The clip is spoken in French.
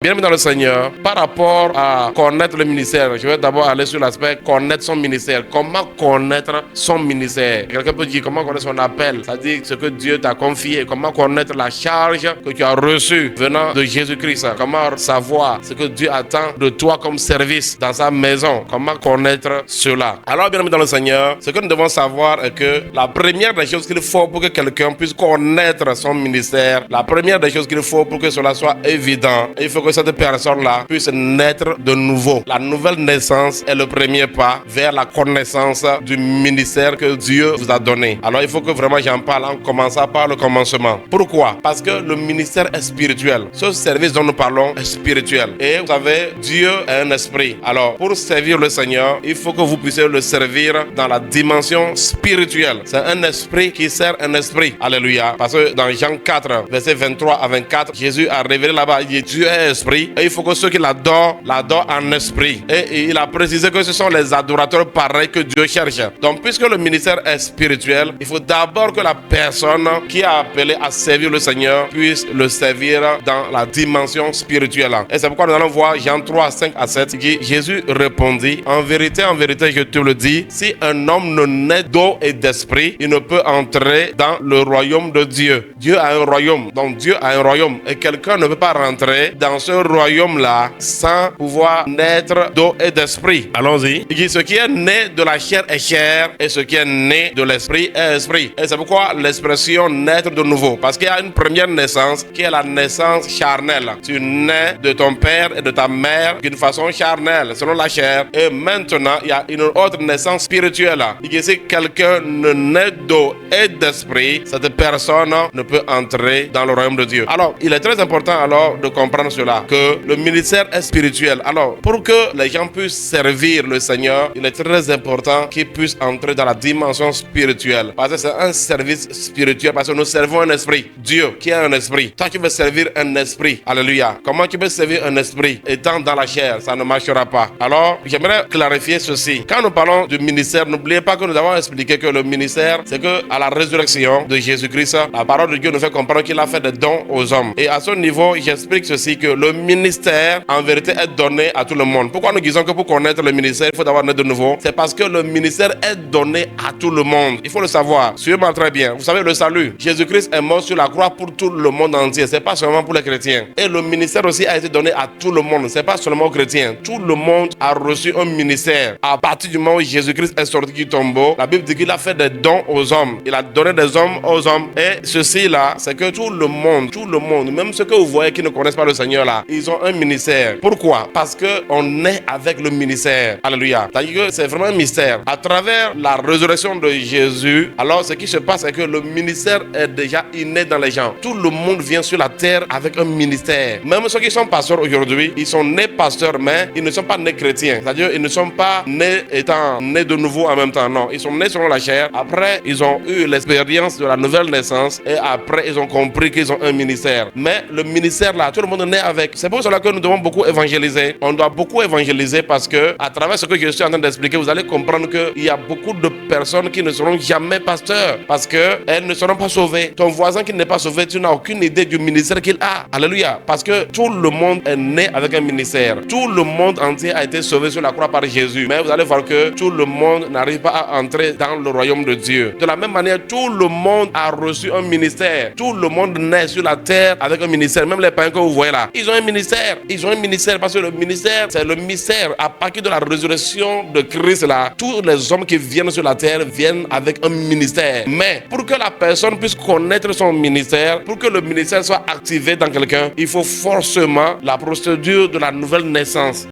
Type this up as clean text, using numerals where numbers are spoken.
Bienvenue dans le Seigneur. Par rapport à connaître le ministère, je vais d'abord aller sur l'aspect connaître son ministère. Comment connaître son ministère? Quelqu'un peut dire comment connaître son appel, c'est-à-dire ce que Dieu t'a confié. Comment connaître la charge que tu as reçue venant de Jésus-Christ. Comment savoir ce que Dieu attend de toi comme service dans sa maison. Comment connaître cela? Alors, bienvenue dans le Seigneur. Ce que nous devons savoir est que la première des choses qu'il faut pour que quelqu'un puisse connaître son ministère, la première des choses qu'il faut pour que cela soit évident, il faut que cette personne-là puisse naître de nouveau. La nouvelle naissance est le premier pas vers la connaissance du ministère que Dieu vous a donné. Alors il faut que vraiment j'en parle en commençant par le commencement. Pourquoi? Parce que le ministère est spirituel. Ce service dont nous parlons est spirituel. Et vous savez, Dieu est un esprit. Alors pour servir le Seigneur, il faut que vous puissiez le servir dans la dimension spirituelle. C'est un esprit qui sert un esprit. Alléluia. Parce que dans Jean 4, verset 23 à 24, Jésus a révélé là-bas, il dit Dieu est esprit. Et il faut que ceux qui l'adorent en esprit. Et il a précisé que ce sont les adorateurs pareils que Dieu cherche. Donc puisque le ministère est spirituel, il faut d'abord que la personne qui est appelée à servir le Seigneur puisse le servir dans la dimension spirituelle. Et c'est pourquoi nous allons voir Jean 3, 5 à 7 qui Jésus répondit, en vérité, je te le dis, si un homme ne naît d'eau et d'esprit, il ne peut entrer dans le royaume de Dieu. Dieu a un royaume, donc Dieu a un royaume. Et quelqu'un ne peut pas rentrer dans ce royaume-là sans pouvoir naître d'eau et d'esprit. Allons-y. Il dit, ce qui est né de la chair est chair, et ce qui est né de l'esprit est esprit. Et c'est pourquoi l'expression naître de nouveau. Parce qu'il y a une première naissance qui est la naissance charnelle. Tu nais de ton père et de ta mère d'une façon charnelle, selon la chair. Et maintenant, il y a une autre naissance spirituelle. Il dit, si quelqu'un ne naît d'eau et d'esprit, cette personne ne peut entrer dans le royaume de Dieu. Alors, il est très important alors de comprendre cela, que le ministère est spirituel. Alors, pour que les gens puissent servir le Seigneur, il est très important qu'ils puissent entrer dans la dimension spirituelle. Parce que c'est un service spirituel, parce que nous servons un esprit. Dieu qui est un esprit. Toi qui veux servir un esprit, alléluia. Comment tu peux servir un esprit étant dans la chair? Ça ne marchera pas. Alors, j'aimerais clarifier ceci. Quand nous parlons du ministère, n'oubliez pas que nous avons expliqué que le ministère, c'est que à la résurrection de Jésus-Christ, la parole de Dieu nous fait comprendre qu'il a fait des dons aux hommes. Et à ce niveau, j'explique ceci, que le ministère, en vérité, est donné à tout le monde. Pourquoi nous disons que pour connaître le ministère, il faut d'abord naître de nouveau? C'est parce que le ministère est donné à tout le monde. Il faut le savoir. Suivez-moi très bien. Vous savez, le salut. Jésus-Christ est mort sur la croix pour tout le monde entier. C'est pas seulement pour les chrétiens. Et le ministère aussi a été donné à tout le monde. C'est pas seulement aux chrétiens. Tout le monde a reçu un ministère. À partir du moment où Jésus-Christ est sorti du tombeau, la Bible dit qu'il a fait des dons aux hommes. Il a donné des hommes aux hommes. Et ceci-là, c'est que tout le monde, même ceux que vous voyez qui ne connaissent pas le Seigneur là, ils ont un ministère. Pourquoi? Parce qu'on est avec le ministère. Alléluia. C'est-à-dire que c'est vraiment un mystère. À travers la résurrection de Jésus, alors ce qui se passe c'est que le ministère est déjà inné dans les gens. Tout le monde vient sur la terre avec un ministère. Même ceux qui sont pasteurs aujourd'hui, ils sont nés pasteurs, mais ils ne sont pas nés chrétiens. C'est-à-dire ils ne sont pas nés étant nés de nouveau en même temps. Non, ils sont nés selon la chair. Après, ils ont eu l'expérience de la nouvelle naissance et après, ils ont compris qu'ils ont un ministère. Mais le ministère là, tout le monde est né avec. C'est pour cela que nous devons beaucoup évangéliser. On doit beaucoup évangéliser parce que à travers ce que je suis en train d'expliquer, vous allez comprendre qu'il y a beaucoup de personnes qui ne seront jamais pasteurs parce qu'elles ne seront pas sauvées. Ton voisin qui n'est pas sauvé, tu n'as aucune idée du ministère qu'il a. Alléluia. Parce que tout le monde est né avec un ministère. Tout le monde entier a été sauvé sur la croix par Jésus. Mais vous allez voir que tout le monde n'arrive pas à entrer dans le royaume de Dieu. De la même manière, tout le monde a reçu un ministère. Tout le monde naît sur la terre avec un ministère. Même les païens que vous voyez là, ils ont un ministère. Ils ont un ministère parce que le ministère, c'est le mystère. À partir de la résurrection de Christ là, tous les hommes qui viennent sur la terre viennent avec un ministère. Mais pour que la personne puisse connaître son ministère, pour que le ministère soit activé dans quelqu'un, il faut forcément la procédure de la nouvelle naissance.